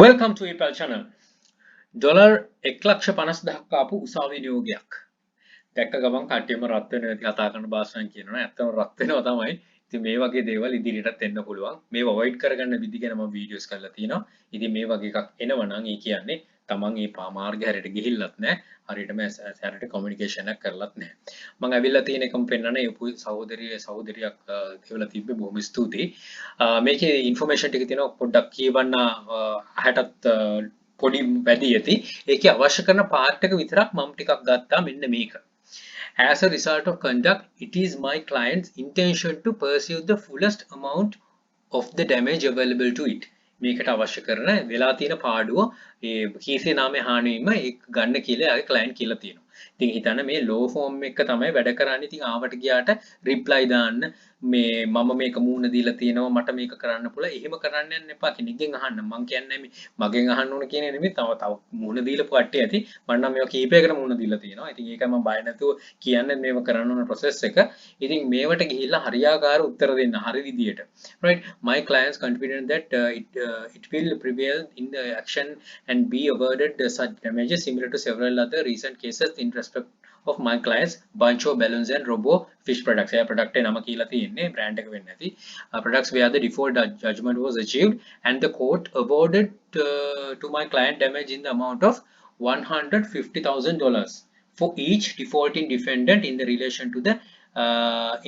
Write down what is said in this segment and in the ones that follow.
Welcome to PayPal channel. Dollar 1,50,000ක් ආපු උසාවි නියෝගයක්. දැක්ක ගමන් කට්ටියම රත් වෙනවා ඉතින් කතා කරන භාෂාවෙන් කියනවා. ඇත්තම රත් වෙනවා තමයි. ඉතින් මේ වගේ දේවල් ඉදිරියටත් එන්න පුළුවන්. මේව අවොයිඩ් කරගන්න විදි ගැන මම වීඩියෝස් කරලා තියෙනවා. ඉතින් මේ වගේ එකක් එනවනම් ඒ කියන්නේ තමන් මේ මාර්ගය හැරෙට ගිහිල්ලත් නැහැ. හරියටම හැරෙට කමියුනිකේෂන් එකක් කරලත් නැහැ. මම ඇවිල්ලා තියෙන එකම පෙන්නන ඒ සහෝදරියක් දෙවලා තිබ්බේ බොහොම ස්තුතියි. මේකේ ඉන්ෆර්මේෂන් ටික තියෙනවා පොඩ්ඩක් කියවන්න අහටත් පොඩි වැඩි ඇති. ඒකේ අවශ්‍ය කරන පාර්ට් එක විතරක් මම ටිකක් ගත්තා මෙන්න මේක. As a result of conduct, it is my client's intention to pursue the fullest amount of the damage available to it. මේකට අවශ්‍ය කරන වෙලා තියෙන පාඩුව ඒ කීසේ නාමයේ හානිවීම ඒක ගන්න කියලා යාගේ ක්ලයන්ට් කියලා තියෙනවා. ඉතින් හිතන්න මේ ලෝ ෆෝම් එක තමයි වැඩ කරන්නේ. ඉතින් ආවට ගියාට රිප්ලයි දාන්න මේ මම මේක මූණ දීලා තියෙනවා මට මේක කරන්න පුළුවන්. එහෙම කරන්න යන්න එපා කෙනෙක්ගෙන් අහන්න. මං කියන්නේ මේ මගෙන් අහන්න ඕන කියන නෙමෙයි තව මූණ දීලා කට්ටිය ඇති. මම නම් මේවා කීපයකට මූණ දීලා තියෙනවා. ඉතින් ඒකයි මම බය නැතුව කියන්නේ මේව කරන්න ඕන process එක. ඉතින් මේවට ගිහිල්ලා හරියාකාර උත්තර දෙන්න හරි විදියට. Right, my clients confident that it will prevail in the action and be awarded such damages similar to several other recent cases in respect of my clients Bancho balloons and robo fish products. Yeah, product nama kila thiyenne brand එක වෙන්නේ නැති products where the default judgment was achieved and the court awarded to my client damage in the amount of $150,000 for each defaulting defendant in the relation to the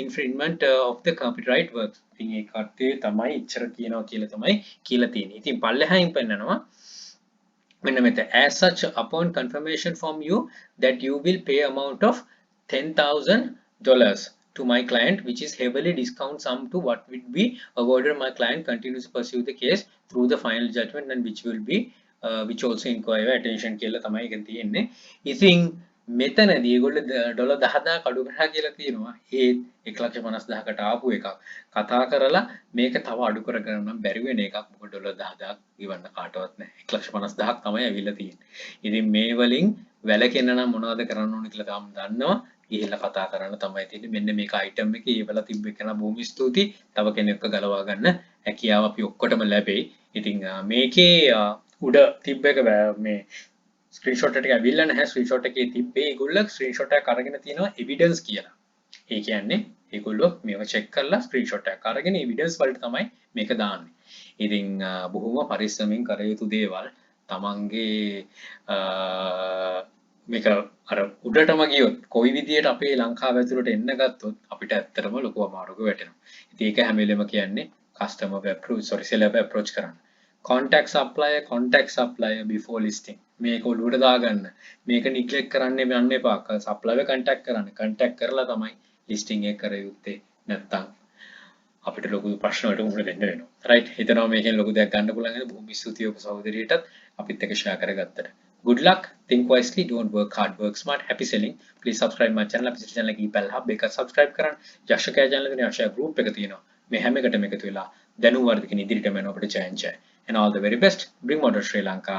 infringement of the copyright works. ඉතින් ඒ කර්තේ තමයි ඉච්චර කියනවා කියලා තමයි කියලා තියෙන්නේ. ඉතින් පල්ලෙහායින් පෙන්නනවා මෙන්න මෙතන as such upon confirmation from you that you will pay amount of $10,000 to my client, which is heavily discount sum to what would be awarded. My client continues to pursue the case through the final judgment and which will be which also inquire attention කියලා තමයි එකෙන් තියෙන්නේ. ඉතින් මෙතනදී ඒගොල්ලෝ dollar 10000 අඩු කරා කියලා තියෙනවා. ඒ 1,50,000කට ආපු එකක් කතා කරලා මේක තව අඩු කරගන්න නම් බැරි වෙන එකක්. මොකද ඩොලර් 10000ක් ඉවන්න කාටවත් නැහැ. 1,50,000ක් තමයි ඇවිල්ලා තියෙන්නේ. ඉතින් මේ වලින් වැලකෙන්න නම් මොනවද කරන්න ඕන කියලා තාම දන්නවා. ගිහිල්ලා කතා කරන්න තමයි තියෙන්නේ. මෙන්න මේක අයිටම් එකේ ඒවලා තිබ්බ එක නම් බොහොම ස්තුතියි. තව කෙනෙක්ව ගලවා ගන්න හැකියාව අපි ඔක්කොටම ලැබෙයි. ඉතින් මේකේ උඩ තිබ්බ එක මේ ස්ක්‍රීන්ෂොට් එක ඇවිල්ලා නැහැ. ස්ක්‍රීන්ෂොට් එකේ තිබ්බේ ඒගොල්ලෝ ස්ක්‍රීන්ෂොට් එකක් අරගෙන තියෙනවා එවිඩන්ස් කියලා. ඒ කියන්නේ ඒගොල්ලෝ මේව චෙක් කරලා ස්ක්‍රීන්ෂොට් එකක් අරගෙන එවිඩන්ස් වලට තමයි මේක දාන්නේ. ඉතින් බොහොම පරිස්සමෙන් කර යුතු දේවල් තමන්ගේ මේක අර උඩටම ගියොත් කොයි විදියට අපේ ලංකාව ඇතුළට එන්න ගත්තොත් අපිට ඇත්තටම ලොකු අමාරුවක වැටෙනවා. ඉතින් ඒක හැම වෙලෙම කියන්නේ seller approach කරන්න. Contact supplier before listing. මේක ඔළුවට දාගන්න. මේක neglect කරන්න යන්න එපා. supplier contact කරන්න. contact කරලා තමයි listing එක කර යුත්තේ. නැත්තම් අපිට ලොකු ප්‍රශ්න වලට මුහුණ දෙන්න වෙනවා. right? හිතනවා මේකෙන් ලොකු දෙයක් ගන්න පුළුවන් නේද? බොහොම ස්තුතියි ඔබ සහෝදරියටත් අපිත් එක්ක share කරගත්තට. Good luck. Think wisely. Don't work hard. Work smart. Happy selling. Please subscribe my channel. අපේ channel එක PayPal hub එක subscribe කරන්න. යක්ෂකයා channel එකේ යක්ෂයා group එක තියෙනවා. මේ හැම එකටම එකතු වෙලා දැනුම් වර්ධකෙන ඉදිරියටම යන අපිට ජයන් ජය. And all the very best. Bring model Sri Lanka.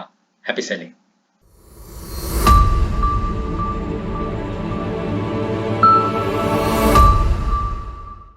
Happy selling.